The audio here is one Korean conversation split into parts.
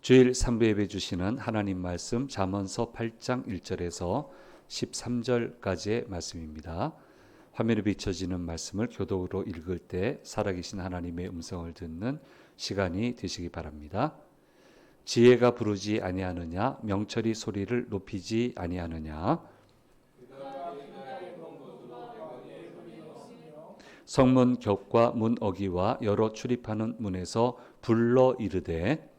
주일 3부 예배 주시는 하나님 말씀 잠언서 8장 1절에서 13절까지의 말씀입니다. 화면에 비춰지는 말씀을 교독으로 읽을 때 살아계신 하나님의 음성을 듣는 시간이 되시기 바랍니다. 지혜가 부르지 아니하느냐, 명철이 소리를 높이지 아니하느냐. 성문 격과 문 어기와 여러 출입하는 문에서 불러 이르되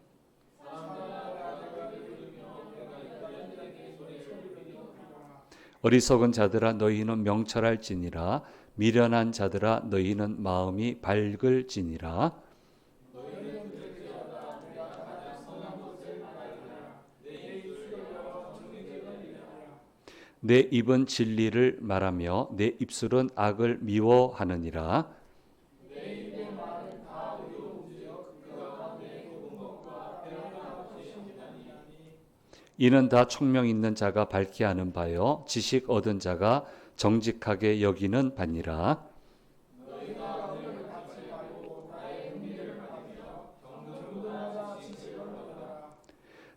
어리석은 자들아 너희는 명철할지니라, 미련한 자들아 너희는 마음이 밝을지니라. 내 입은 진리를 말하며 내 입술은 악을 미워하느니라. 이는 다 총명 있는 자가 밝게 하는 바요 지식 얻은 자가 정직하게 여기는 바니라.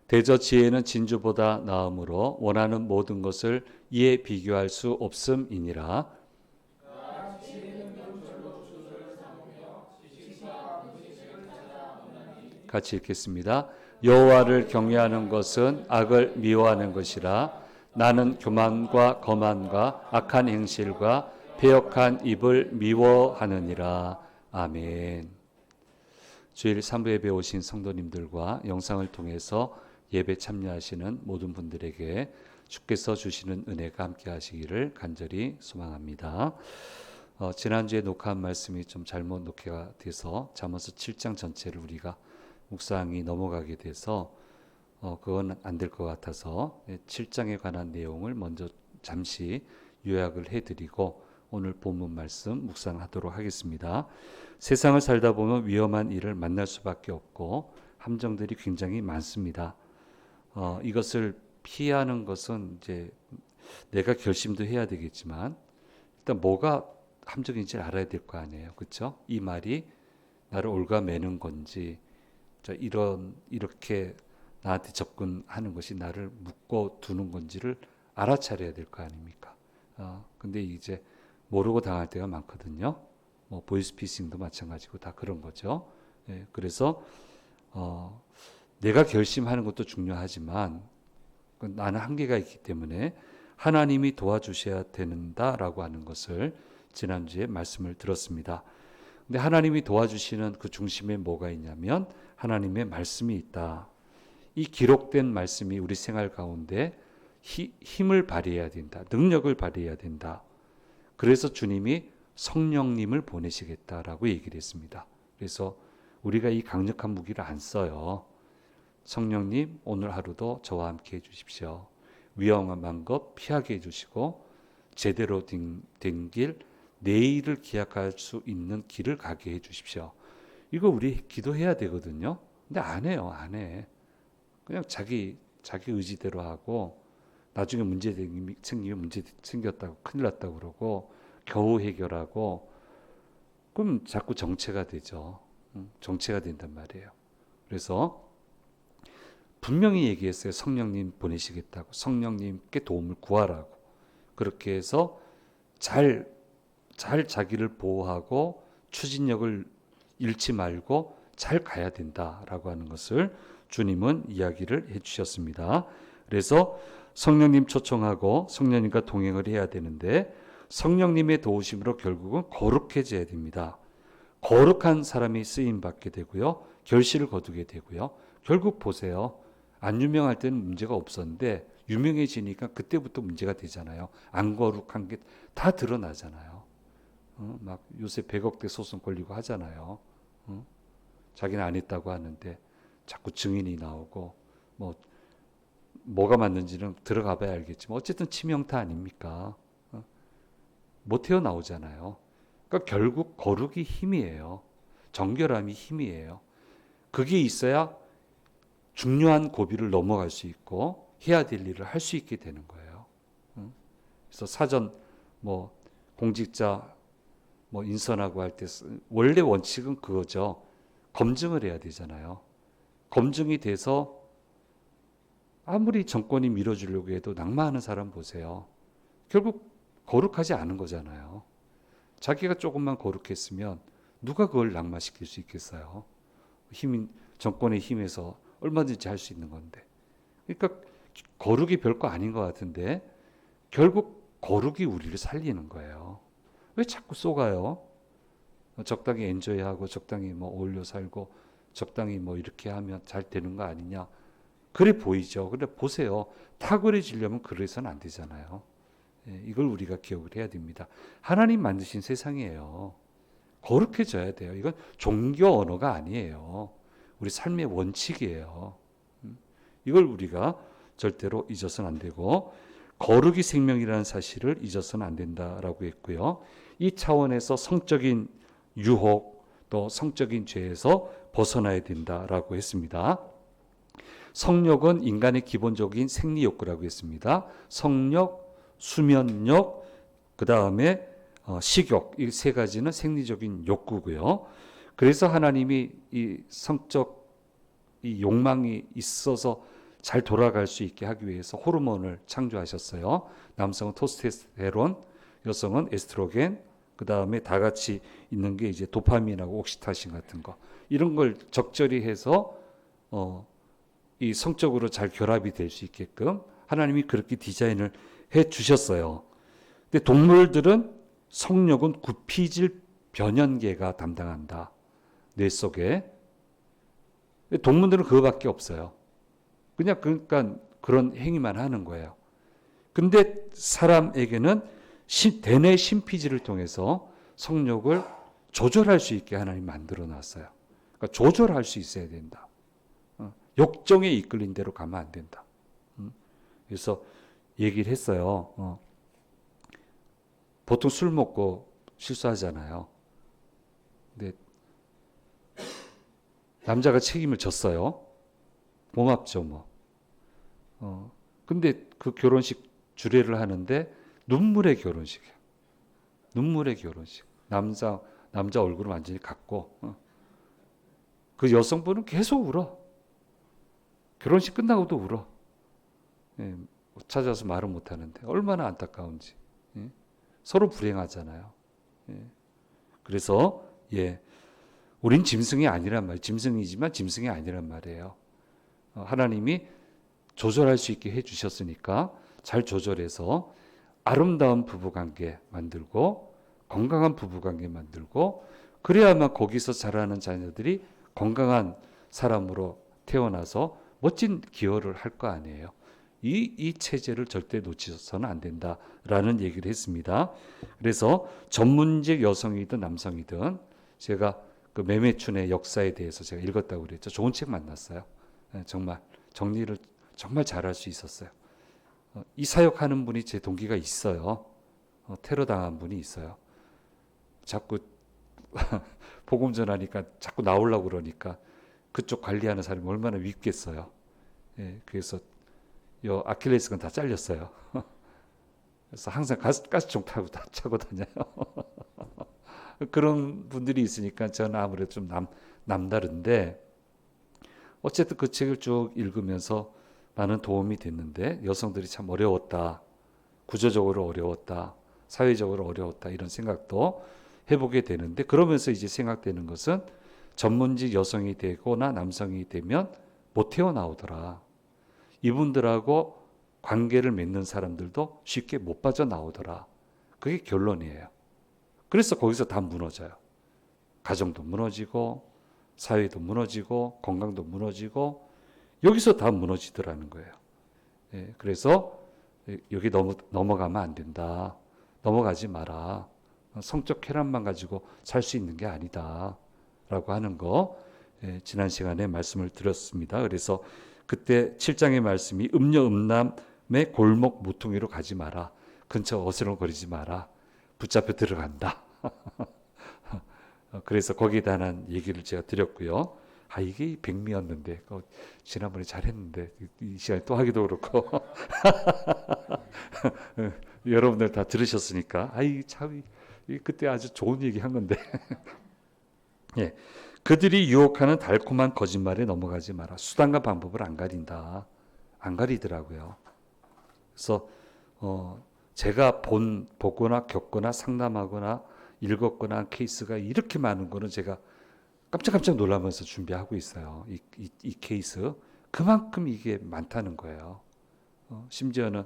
대저 지혜는 진주보다 나음으로 원하는 모든 것을 이에 비교할 수 없음이니라. 같이 읽겠습니다. 여호와를 경외하는 것은 악을 미워하는 것이라. 나는 교만과 거만과 악한 행실과 패역한 입을 미워하느니라. 아멘. 주일 3부 예배 오신 성도님들과 영상을 통해서 예배 참여하시는 모든 분들에게 주께서 주시는 은혜가 함께 하시기를 간절히 소망합니다. 지난주에 녹화한 말씀이 좀 잘못 녹화가 돼서 잠언서 7장 전체를 우리가 묵상이 넘어가게 돼서 그건 안 될 것 같아서 7장에 관한 내용을 먼저 잠시 요약을 해드리고 오늘 본문 말씀 묵상하도록 하겠습니다. 세상을 살다 보면 위험한 일을 만날 수밖에 없고 함정들이 굉장히 많습니다. 이것을 피하는 것은 이제 내가 결심도 해야 되겠지만 일단 뭐가 함정인지 알아야 될 거 아니에요, 그렇죠? 이 말이 나를 올가매는 건지, 이렇게 나한테 접근하는 것이 나를 묶어 두는 건지를 알아차려야 될 거 아닙니까? 근데 이제 모르고 당할 때가 많거든요. 뭐 보이스피싱도 마찬가지고 다 그런 거죠. 예, 그래서 내가 결심하는 것도 중요하지만 나는 한계가 있기 때문에 하나님이 도와주셔야 된다라고 하는 것을 지난주에 말씀을 들었습니다. 근데 하나님이 도와주시는 그 중심에 뭐가 있냐면 하나님의 말씀이 있다. 이 기록된 말씀이 우리 생활 가운데 힘을 발휘해야 된다. 능력을 발휘해야 된다. 그래서 주님이 성령님을 보내시겠다라고 얘기를 했습니다. 그래서 우리가 이 강력한 무기를 안 써요. 성령님 오늘 하루도 저와 함께 해주십시오. 위험한 것 피하게 해주시고 제대로 된 길, 내일을 기약할 수 있는 길을 가게 해주십시오. 이거 우리 기도해야 되거든요. 근데 안 해요. 안 해. 그냥 자기 의지대로 하고 나중에 문제 생기면 문제 생겼다고 큰일 났다고 그러고 겨우 해결하고 그럼 자꾸 정체가 되죠. 정체가 된단 말이에요. 그래서 분명히 얘기했어요. 성령님 보내시겠다고. 성령님께 도움을 구하라고. 그렇게 해서 잘 자기를 보호하고 추진력을 잃지 말고 잘 가야 된다라고 하는 것을 주님은 이야기를 해주셨습니다. 그래서 성령님 초청하고 성령님과 동행을 해야 되는데 성령님의 도우심으로 결국은 거룩해져야 됩니다. 거룩한 사람이 쓰임받게 되고요. 결실을 거두게 되고요. 결국 보세요. 안 유명할 때는 문제가 없었는데 유명해지니까 그때부터 문제가 되잖아요. 안 거룩한 게 다 드러나잖아요. 막 요새 100억대 소송 걸리고 하잖아요. 자기는 안 했다고 하는데 자꾸 증인이 나오고 뭐가 맞는지는 들어가 봐야 알겠지만 어쨌든 치명타 아닙니까? 못 튀어나오잖아요. 그러니까 결국 거룩이 힘이에요. 정결함이 힘이에요. 그게 있어야 중요한 고비를 넘어갈 수 있고 해야 될 일을 할 수 있게 되는 거예요. 그래서 사전 공직자 인선하고 할 때 원래 원칙은 그거죠. 검증을 해야 되잖아요. 검증이 돼서 아무리 정권이 밀어주려고 해도 낙마하는 사람 보세요. 결국 거룩하지 않은 거잖아요. 자기가 조금만 거룩했으면 누가 그걸 낙마시킬 수 있겠어요. 정권의 힘에서 얼마든지 할 수 있는 건데. 그러니까 거룩이 별거 아닌 것 같은데 결국 거룩이 우리를 살리는 거예요. 왜 자꾸 쏘가요? 적당히 엔조이하고 적당히 뭐 어울려 살고 적당히 뭐 이렇게 하면 잘 되는 거 아니냐? 그래 보이죠. 근데 보세요. 탁월해지려면 그래서는 안 되잖아요. 이걸 우리가 기억을 해야 됩니다. 하나님 만드신 세상이에요. 거룩해져야 돼요. 이건 종교 언어가 아니에요. 우리 삶의 원칙이에요. 이걸 우리가 절대로 잊어서는 안 되고 거룩이 생명이라는 사실을 잊어서는 안 된다라고 했고요. 이 차원에서 성적인 유혹 또 성적인 죄에서 벗어나야 된다라고 했습니다. 성욕은 인간의 기본적인 생리 욕구라고 했습니다. 성욕, 수면욕, 그 다음에 식욕, 이 세 가지는 생리적인 욕구고요. 그래서 하나님이 이 성적 이 욕망이 있어서 잘 돌아갈 수 있게 하기 위해서 호르몬을 창조하셨어요. 남성은 토스테스테론, 여성은 에스트로겐, 그 다음에 다 같이 있는 게 이제 도파민하고 옥시타신 같은 거. 이런 걸 적절히 해서 이 성적으로 잘 결합이 될 수 있게끔 하나님이 그렇게 디자인을 해 주셨어요. 근데 동물들은 성욕은 구피질 변연계가 담당한다. 뇌 속에. 동물들은 그거밖에 없어요. 그러니까 그런 행위만 하는 거예요. 근데 사람에게는 대뇌 심피지를 통해서 성욕을 조절할 수 있게 하나님 만들어 놨어요. 그러니까 조절할 수 있어야 된다. 욕정에 이끌린 대로 가면 안 된다. 그래서 얘기를 했어요. 보통 술 먹고 실수하잖아요. 근데 남자가 책임을 졌어요. 고맙죠, 뭐. 근데 그 결혼식 주례를 하는데 눈물의 결혼식이에요. 눈물의 결혼식. 남자 얼굴을 완전히 갖고 그 여성분은 계속 울어. 결혼식 끝나고도 울어. 예, 찾아서 말은 못하는데 얼마나 안타까운지. 예? 서로 불행하잖아요. 예. 그래서 우린 짐승이 아니란 말이에요. 짐승이지만 짐승이 아니란 말이에요. 하나님이 조절할 수 있게 해주셨으니까 잘 조절해서 아름다운 부부관계 만들고 건강한 부부관계 만들고 그래야만 거기서 자라는 자녀들이 건강한 사람으로 태어나서 멋진 기여를 할 거 아니에요. 이 체제를 절대 놓치서는 안 된다라는 얘기를 했습니다. 그래서 전문직 여성이든 남성이든 제가 그 매매춘의 역사에 대해서 제가 읽었다고 그랬죠. 좋은 책 만났어요. 정말 정리를 정말 잘할 수 있었어요. 이 사역하는 분이 제 동기가 있어요. 테러 당한 분이 있어요. 자꾸 복음 전하니까 자꾸 나오려고 그러니까 그쪽 관리하는 사람이 얼마나 밉겠어요. 그래서 요 아킬레스건 다 잘렸어요. 그래서 항상 가스총 차고 다녀요. 그런 분들이 있으니까 저는 아무래도 좀 남다른데 어쨌든 그 책을 쭉 읽으면서 많은 도움이 됐는데 여성들이 참 어려웠다. 구조적으로 어려웠다. 사회적으로 어려웠다. 이런 생각도 해보게 되는데 그러면서 이제 생각되는 것은 전문직 여성이 되거나 남성이 되면 못 태어나오더라. 이분들하고 관계를 맺는 사람들도 쉽게 못 빠져나오더라. 그게 결론이에요. 그래서 거기서 다 무너져요. 가정도 무너지고 사회도 무너지고 건강도 무너지고 여기서 다 무너지더라는 거예요. 그래서 여기 넘어가면 안 된다. 넘어가지 마라. 성적 쾌락만 가지고 살 수 있는 게 아니다. 라고 하는 거 지난 시간에 말씀을 드렸습니다. 그래서 그때 7장의 말씀이 음녀 음람의 골목 모퉁이로 가지 마라. 근처 어슬렁거리지 마라. 붙잡혀 들어간다. 그래서 거기에 대한 얘기를 제가 드렸고요. 이게 백미였는데 지난번에 잘했는데 이 시간에 또 하기도 그렇고 여러분들 다 들으셨으니까 참 그때 아주 좋은 얘기 한 건데 그들이 유혹하는 달콤한 거짓말에 넘어가지 마라. 수단과 방법을 안 가린다. 안 가리더라고요. 그래서 제가 보거나 겪거나 상담하거나 읽었거나 한 케이스가 이렇게 많은 거는 제가 깜짝깜짝 놀라면서 준비하고 있어요. 이 케이스. 그만큼 이게 많다는 거예요. 심지어는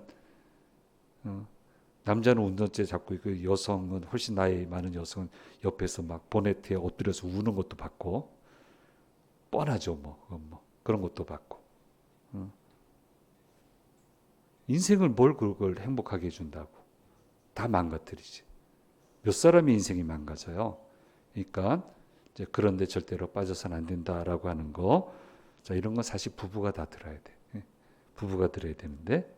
남자는 운전대 잡고 있고 여성은 훨씬 나이 많은 여성은 옆에서 막 보네트에 엎드려서 우는 것도 봤고 뻔하죠. 뭐 그런 것도 봤고 인생을 뭘 그걸 행복하게 해준다고 다 망가뜨리지. 몇 사람의 인생이 망가져요. 그러니까 이제 그런데 절대로 빠져서는 안 된다라고 하는 거. 자, 이런 건 사실 부부가 다 들어야 돼. 부부가 들어야 되는데,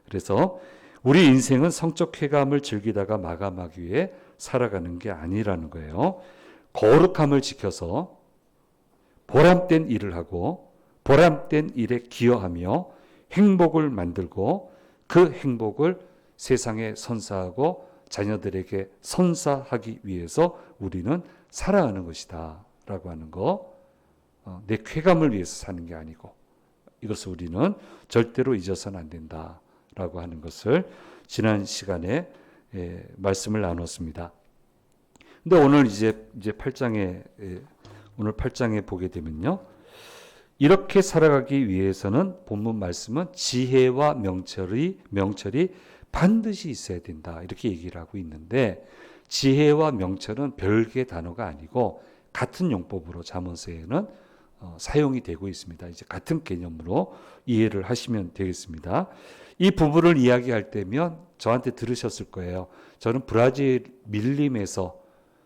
그래서 우리 인생은 성적 쾌감을 즐기다가 마감하기 위해 살아가는 게 아니라는 거예요. 거룩함을 지켜서 보람된 일을 하고 보람된 일에 기여하며 행복을 만들고 그 행복을 세상에 선사하고 자녀들에게 선사하기 위해서 우리는 살아가는 것이다 라고 하는 거. 내 쾌감을 위해서 사는 게 아니고 이것을 우리는 절대로 잊어서는 안 된다라고 하는 것을 지난 시간에 말씀을 나눴습니다. 근데 오늘 이제 8장에 오늘 8장에 보게 되면요. 이렇게 살아가기 위해서는 본문 말씀은 지혜와 명철이 반드시 있어야 된다. 이렇게 얘기를 하고 있는데 지혜와 명철은 별개의 단어가 아니고 같은 용법으로 잠언서에는 사용이 되고 있습니다. 이제 같은 개념으로 이해를 하시면 되겠습니다. 이 부분을 이야기할 때면 저한테 들으셨을 거예요. 저는 브라질 밀림에서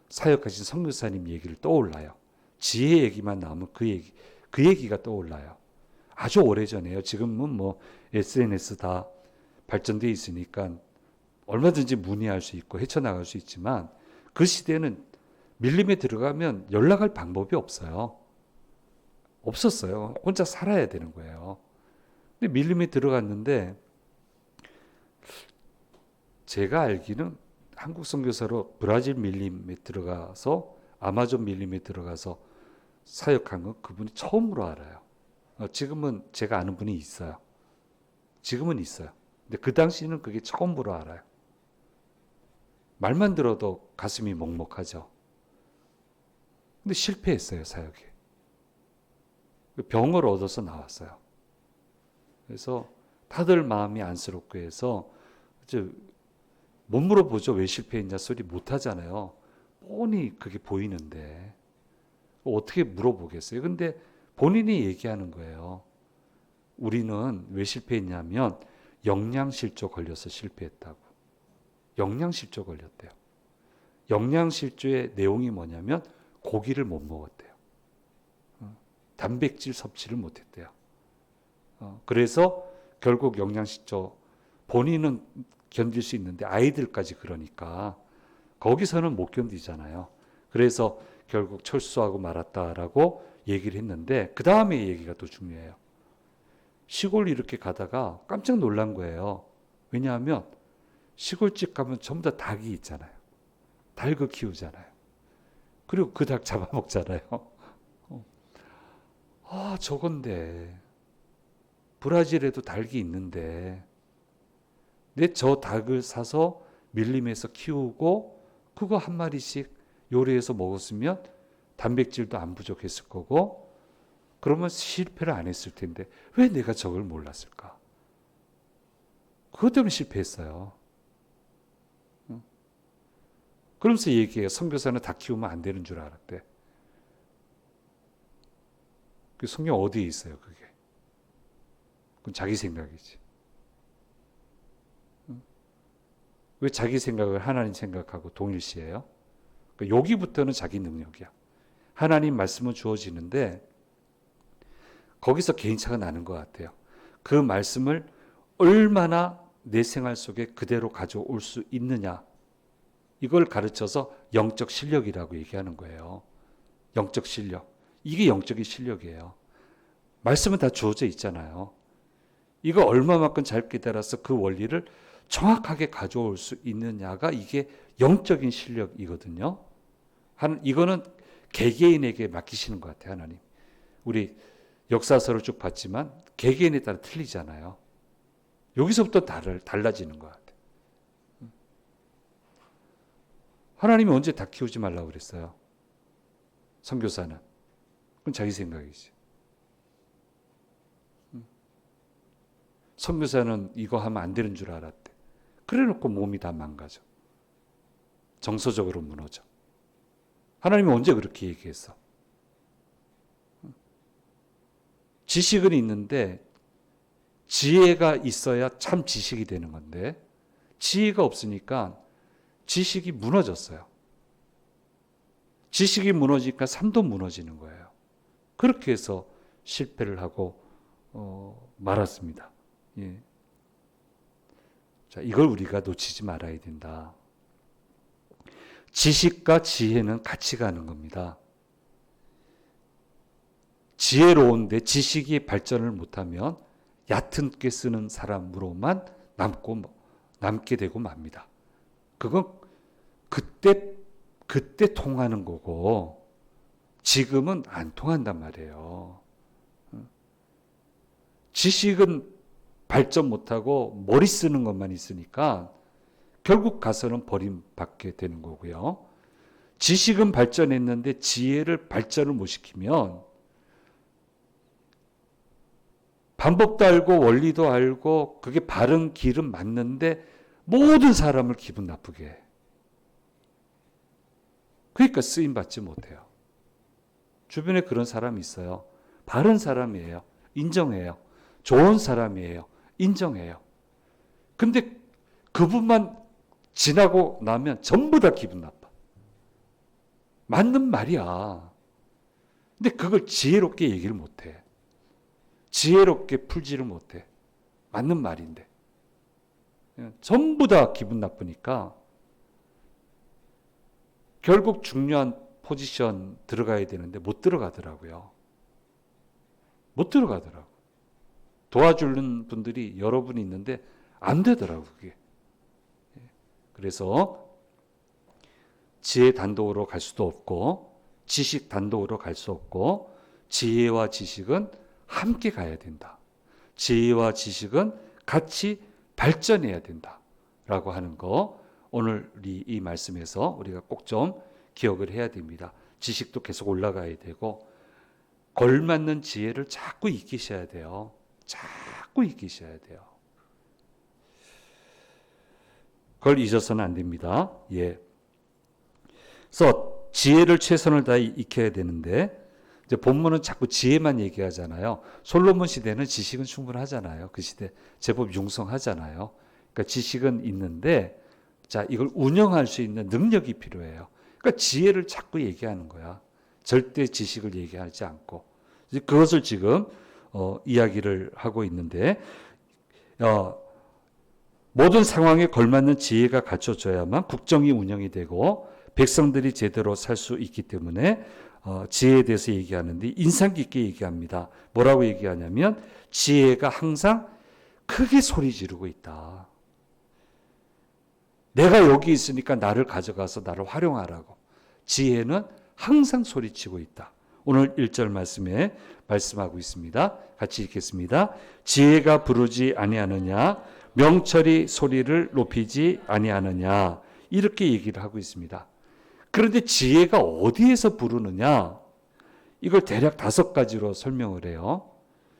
사역하신 선교사님 얘기를 떠올라요. 지혜 얘기만 나오면 그 얘기가 떠올라요. 아주 오래전에요. 지금은 뭐 SNS 다 발전되어 있으니까 얼마든지 문의할 수 있고 헤쳐나갈 수 있지만 그 시대는 밀림에 들어가면 연락할 방법이 없었어요. 혼자 살아야 되는 거예요. 근데 밀림에 들어갔는데 제가 알기는 한국 선교사로 브라질 밀림에 들어가서 아마존 밀림에 들어가서 사역한 건 그분이 처음으로 알아요. 지금은 제가 아는 분이 있어요. 지금은 있어요. 근데 그 당시는 그게 처음으로 알아요. 말만 들어도 가슴이 먹먹하죠. 근데 실패했어요, 사역에. 병을 얻어서 나왔어요. 그래서 다들 마음이 안쓰럽고 해서 못 물어보죠. 왜 실패했냐 소리 못 하잖아요. 뻔히 그게 보이는데 어떻게 물어보겠어요. 근데 본인이 얘기하는 거예요. 우리는 왜 실패했냐면 영양실조 걸려서 실패했다고. 영양실조 걸렸대요. 영양실조의 내용이 뭐냐면 고기를 못 먹었대요. 단백질 섭취를 못했대요. 그래서 결국 영양실조 본인은 견딜 수 있는데 아이들까지 그러니까 거기서는 못 견디잖아요. 그래서 결국 철수하고 말았다라고 얘기를 했는데 그 다음에 얘기가 또 중요해요. 시골 이렇게 가다가 깜짝 놀란 거예요. 왜냐하면 시골집 가면 전부 다 닭이 있잖아요. 닭을 키우잖아요. 그리고 그 닭 잡아먹잖아요. 저건데 브라질에도 닭이 있는데 내 저 닭을 사서 밀림에서 키우고 그거 한 마리씩 요리해서 먹었으면 단백질도 안 부족했을 거고 그러면 실패를 안 했을 텐데 왜 내가 저걸 몰랐을까? 그것 때문에 실패했어요. 그러면서 얘기해요. 선교사는 닭 키우면 안 되는 줄 알았대. 그 성경 어디에 있어요, 그게? 그건 자기 생각이지. 왜 자기 생각을 하나님 생각하고 동일시해요? 여기부터는 자기 능력이야. 하나님 말씀은 주어지는데 거기서 개인차가 나는 것 같아요. 그 말씀을 얼마나 내 생활 속에 그대로 가져올 수 있느냐. 이걸 가르쳐서 영적 실력이라고 얘기하는 거예요. 영적 실력. 이게 영적인 실력이에요. 말씀은 다 주어져 있잖아요. 이거 얼마만큼 잘 깨달아서 그 원리를 정확하게 가져올 수 있느냐가 이게 영적인 실력이거든요. 이거는 개개인에게 맡기시는 것 같아요, 하나님. 우리 역사서를 쭉 봤지만 개개인에 따라 틀리잖아요. 여기서부터 달라지는 것 같아요. 하나님이 언제 다 키우지 말라고 그랬어요? 선교사는. 그건 자기 생각이지. 선교사는 이거 하면 안 되는 줄 알았대. 그래 놓고 몸이 다 망가져. 정서적으로 무너져. 하나님이 언제 그렇게 얘기했어? 지식은 있는데 지혜가 있어야 참 지식이 되는 건데 지혜가 없으니까 지식이 무너졌어요. 지식이 무너지니까 삶도 무너지는 거예요. 그렇게 해서 실패를 하고 말았습니다. 예. 자, 이걸 우리가 놓치지 말아야 된다. 지식과 지혜는 같이 가는 겁니다. 지혜로운데 지식이 발전을 못하면 얕은 꾀 쓰는 사람으로만 남게 되고 맙니다. 그건 그때 통하는 거고 지금은 안 통한단 말이에요. 지식은 발전 못하고 머리 쓰는 것만 있으니까 결국 가서는 버림받게 되는 거고요. 지식은 발전했는데 지혜를 발전을 못 시키면 방법도 알고 원리도 알고 그게 바른 길은 맞는데 모든 사람을 기분 나쁘게 해. 그러니까 쓰임받지 못해요. 주변에 그런 사람이 있어요. 바른 사람이에요. 인정해요. 좋은 사람이에요. 인정해요. 근데 그분만 지나고 나면 전부 다 기분 나빠. 맞는 말이야. 근데 그걸 지혜롭게 얘기를 못해. 지혜롭게 풀지를 못해. 맞는 말인데. 전부 다 기분 나쁘니까 결국 중요한 포지션 들어가야 되는데 못 들어가더라고요. 못 들어가더라고. 도와주는 분들이 여러분이 있는데 안 되더라고 그게. 그래서 지혜 단독으로 갈 수도 없고 지식 단독으로 갈 수 없고 지혜와 지식은 함께 가야 된다. 지혜와 지식은 같이 발전해야 된다라고 하는 거 오늘 이 말씀에서 우리가 꼭 좀 기억을 해야 됩니다. 지식도 계속 올라가야 되고 걸맞는 지혜를 자꾸 익히셔야 돼요. 자꾸 익히셔야 돼요. 그걸 잊어서는 안 됩니다. 예. 그래서 지혜를 최선을 다해 익혀야 되는데 이제 본문은 자꾸 지혜만 얘기하잖아요. 솔로몬 시대는 지식은 충분하잖아요. 그 시대 제법 융성하잖아요. 그러니까 지식은 있는데 자, 이걸 운영할 수 있는 능력이 필요해요. 그러니까 지혜를 자꾸 얘기하는 거야. 절대 지식을 얘기하지 않고. 그것을 지금 이야기를 하고 있는데 모든 상황에 걸맞는 지혜가 갖춰져야만 국정이 운영이 되고 백성들이 제대로 살 수 있기 때문에 지혜에 대해서 얘기하는데 인상 깊게 얘기합니다. 뭐라고 얘기하냐면 지혜가 항상 크게 소리 지르고 있다. 내가 여기 있으니까 나를 가져가서 나를 활용하라고. 지혜는 항상 소리치고 있다. 오늘 1절 말씀에 말씀하고 있습니다. 같이 읽겠습니다. 지혜가 부르지 아니하느냐 명철이 소리를 높이지 아니하느냐 이렇게 얘기를 하고 있습니다. 그런데 지혜가 어디에서 부르느냐 이걸 대략 5가지로 설명을 해요.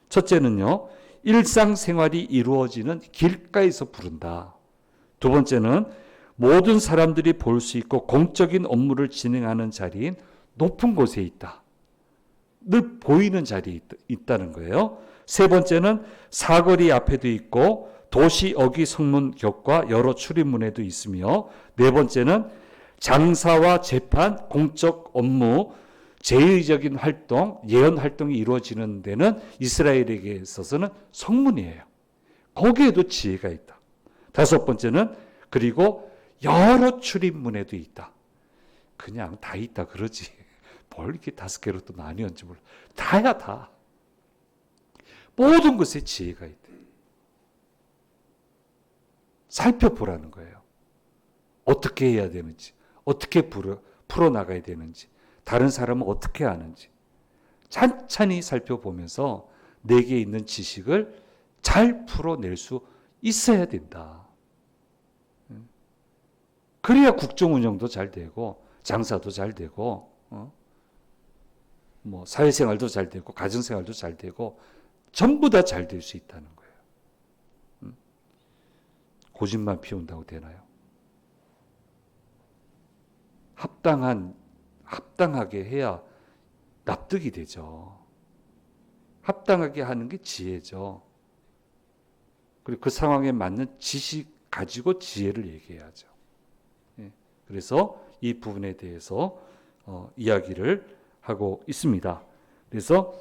첫째는요. 일상생활이 이루어지는 길가에서 부른다. 두 번째는 모든 사람들이 볼 수 있고 공적인 업무를 진행하는 자리인 높은 곳에 있다. 늘 보이는 자리에 있다는 거예요. 세 번째는 사거리 앞에도 있고 도시 어귀 성문 격과 여러 출입문에도 있으며 네 번째는 장사와 재판, 공적 업무, 제의적인 활동, 예언 활동이 이루어지는 데는 이스라엘에게 있어서는 성문이에요. 거기에도 지혜가 있다. 다섯 번째는 그리고 여러 출입문에도 있다. 그냥 다 있다 그러지. 뭘 이렇게 5개로 또 나뉘었는지 몰라. 다야 다. 모든 것에 지혜가 있다. 살펴보라는 거예요. 어떻게 해야 되는지, 어떻게 풀어나가야 되는지 다른 사람은 어떻게 하는지 찬찬히 살펴보면서 내게 있는 지식을 잘 풀어낼 수 있어야 된다. 그래야 국정 운영도 잘 되고 장사도 잘 되고 뭐 사회생활도 잘 되고 가정생활도 잘 되고 전부 다 잘 될 수 있다는 거예요. 고집만 피운다고 되나요? 합당하게 해야 납득이 되죠. 합당하게 하는 게 지혜죠. 그리고 그 상황에 맞는 지식 가지고 지혜를 얘기해야죠. 예. 그래서 이 부분에 대해서 이야기를 하고 있습니다. 그래서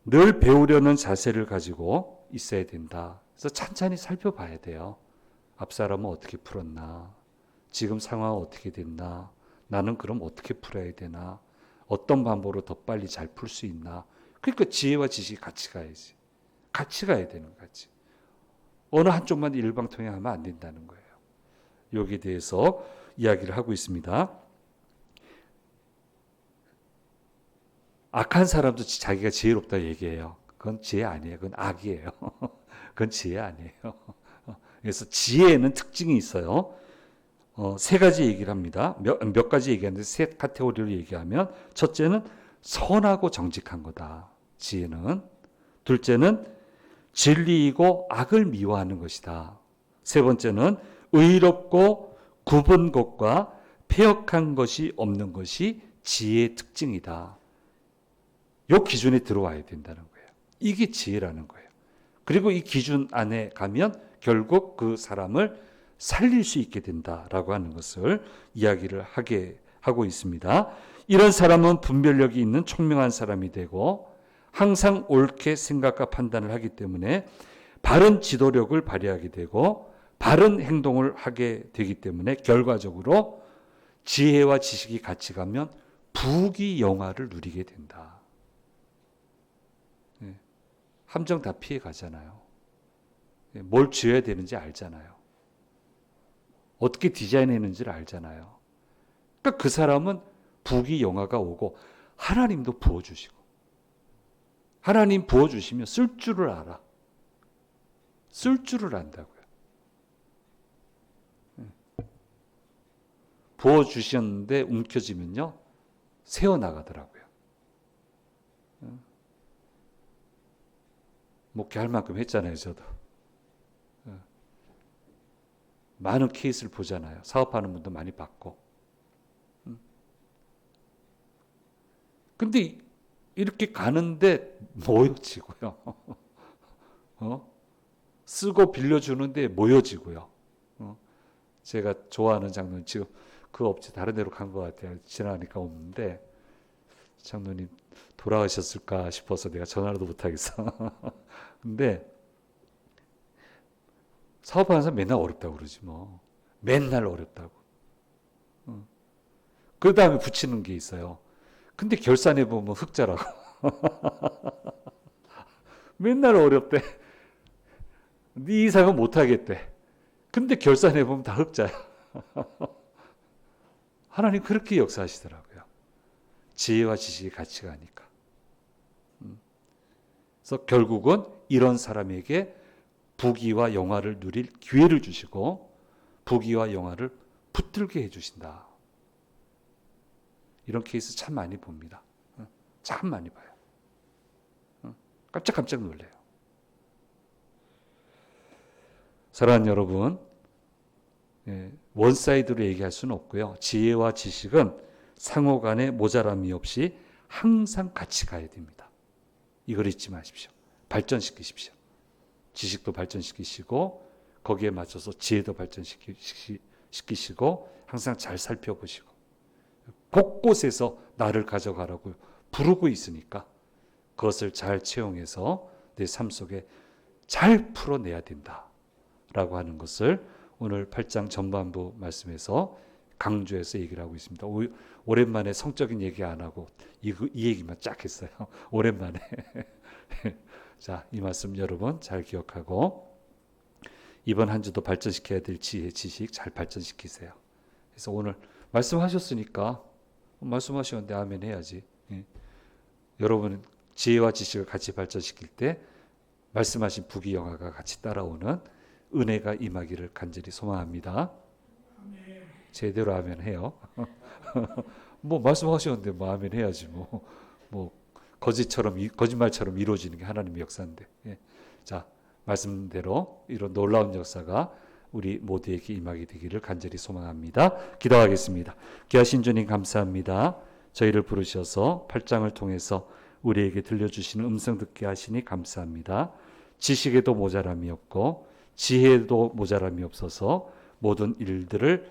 늘 배우려는 자세를 가지고 있어야 된다. 그래서 찬찬히 살펴봐야 돼요. 앞사람은 어떻게 풀었나? 지금 상황은 어떻게 됐나? 나는 그럼 어떻게 풀어야 되나? 어떤 방법으로 더 빨리 잘 풀 수 있나? 그러니까 지혜와 지식이 같이 가야지. 같이 가야 되는 거지. 어느 한쪽만 일방통행하면 안 된다는 거예요. 여기에 대해서 이야기를 하고 있습니다. 악한 사람도 자기가 지혜롭다 얘기해요. 그건 지혜 아니에요. 그건 악이에요. 그건 지혜 아니에요. 그래서 지혜에는 특징이 있어요. 세 가지 얘기를 합니다. 몇 가지 얘기하는데 세 카테고리를 얘기하면 첫째는 선하고 정직한 거다. 지혜는. 둘째는 진리이고 악을 미워하는 것이다. 세 번째는 의롭고 굽은 것과 패역한 것이 없는 것이 지혜의 특징이다. 이 기준에 들어와야 된다는 거예요. 이게 지혜라는 거예요. 그리고 이 기준 안에 가면 결국 그 사람을 살릴 수 있게 된다라고 하는 것을 이야기를 하고 있습니다. 이런 사람은 분별력이 있는 총명한 사람이 되고 항상 옳게 생각과 판단을 하기 때문에 바른 지도력을 발휘하게 되고 바른 행동을 하게 되기 때문에 결과적으로 지혜와 지식이 같이 가면 부귀영화를 누리게 된다. 함정 다 피해 가잖아요. 뭘 지어야 되는지 알잖아요. 어떻게 디자인했는지를 알잖아요. 그러니까 그 사람은 부귀영화가 오고 하나님도 부어주시고 하나님 부어주시면 쓸 줄을 알아. 쓸 줄을 안다고요. 부어주셨는데 움켜쥐면요. 새어나가더라고요. 목회할 만큼 했잖아요. 저도. 많은 케이스를 보잖아요. 사업하는 분도 많이 봤고. 근데 이렇게 가는데 모여지고요. 쓰고 빌려주는데 모여지고요. 제가 좋아하는 장로님 지금 그 업체 다른 데로 간 것 같아요. 지나가니까 없는데 장로님 돌아가셨을까 싶어서 내가 전화도 못하겠어. 근데 사업하는 사람 맨날 어렵다고 그러지 뭐. 맨날 어렵다고. 그 다음에 붙이는 게 있어요. 근데 결산해 보면 흑자라고. 맨날 어렵대. 네 이상은 못하겠대. 근데 결산해 보면 다 흑자야. 하나님 그렇게 역사하시더라고요. 지혜와 지식이 같이 가니까. 그래서 결국은 이런 사람에게 부귀와 영화를 누릴 기회를 주시고 부귀와 영화를 붙들게 해주신다. 이런 케이스 참 많이 봅니다. 참 많이 봐요. 깜짝깜짝 놀래요. 사랑하는 여러분, 원사이드로 얘기할 수는 없고요. 지혜와 지식은 상호 간에 모자람이 없이 항상 같이 가야 됩니다. 이걸 잊지 마십시오. 발전시키십시오. 지식도 발전시키시고 거기에 맞춰서 지혜도 발전시키시고 항상 잘 살펴보시고 곳곳에서 나를 가져가라고 부르고 있으니까 그것을 잘 채용해서 내 삶 속에 잘 풀어내야 된다라고 하는 것을 오늘 8장 전반부 말씀에서 강조해서 얘기를 하고 있습니다. 오랜만에 성적인 얘기 안 하고 이 얘기만 쫙 했어요. 오랜만에. 자, 이 말씀 여러분 잘 기억하고 이번 한 주도 발전시켜야 될 지혜, 지식 잘 발전시키세요. 그래서 오늘 말씀하셨으니까 말씀하시는데 아멘 해야지. 예. 여러분 지혜와 지식을 같이 발전시킬 때 말씀하신 부귀영화가 같이 따라오는 은혜가 임하기를 간절히 소망합니다. 제대로 아멘 해요. 뭐 말씀하셨는데 뭐 아멘 해야지 뭐 거짓말처럼 이루어지는 게 하나님의 역사인데. 예. 자, 말씀대로 이런 놀라운 역사가 우리 모두에게 임하게 되기를 간절히 소망합니다. 기도하겠습니다. 귀하신 주님 감사합니다. 저희를 부르셔서 8장을 통해서 우리에게 들려주시는 음성 듣게 하시니 감사합니다. 지식에도 모자람이 없고 지혜에도 모자람이 없어서 모든 일들을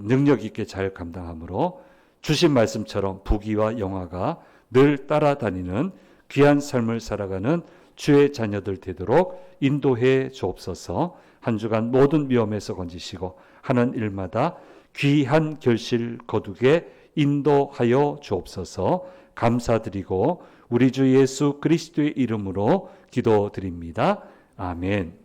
능력 있게 잘 감당함으로 주신 말씀처럼 부귀와 영화가 늘 따라다니는 귀한 삶을 살아가는 주의 자녀들 되도록 인도해 주옵소서. 한 주간 모든 위험에서 건지시고 하는 일마다 귀한 결실 거두게 인도하여 주옵소서. 감사드리고 우리 주 예수 그리스도의 이름으로 기도드립니다. 아멘.